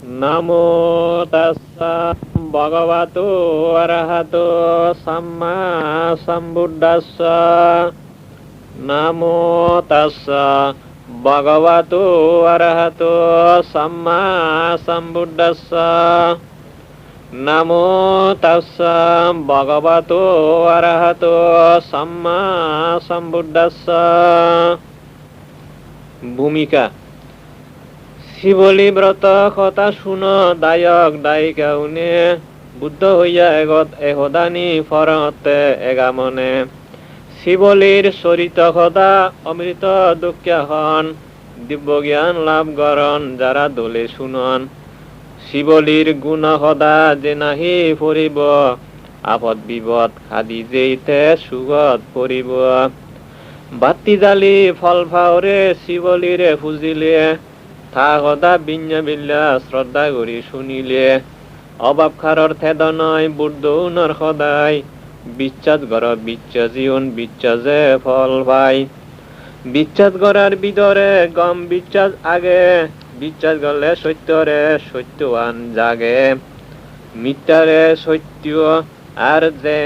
নামো তাস্সা ভগবতো অরহতো সাম্মা সম্বুদ্ধাস্সা। নামো তাস্সা ভগবতো অরহতো সাম্মা সম্বুদ্ধাস্সা। নামো তাস্সা ভগবতো অরহতো সাম্মা সম্বুদ্ধাস্সা। ভূমিকা: শিবলি ব্রত কথা শুন দায়ক দায়িকা উনে, বুদ্ধ হইয়া এহদানি ফরতে এগামনে। শিবলির চরিত সদা অমৃত দুঃখা হন, দিব্য জ্ঞান লাভ করন যারা দলে শুনন। শিবলির গুণ সদা যে নাহি ফুৰিব, আপদ বিপদ খাদি যেইতে সুগত পৰিব। বাতি জালি ফল ফাওরে শিবলিরে ফুজিলে, থা সদা বিঞ্জা বিল্লা শ্রদ্ধা করি শুনিলে। অভাব খারর থেদ নয় বুদ্ধৌনর সদায়, বিশ্বাস গর বিচ্ছা জীবন বিচ্ছা যে ফল পায়। বিশ্বাস গড়ার ভিতরে গম বিশ্বাস আগে, বিশ্বাস গলে সত্যরে সত্যবান জাগে। মিথ্যারে সত্য আর যে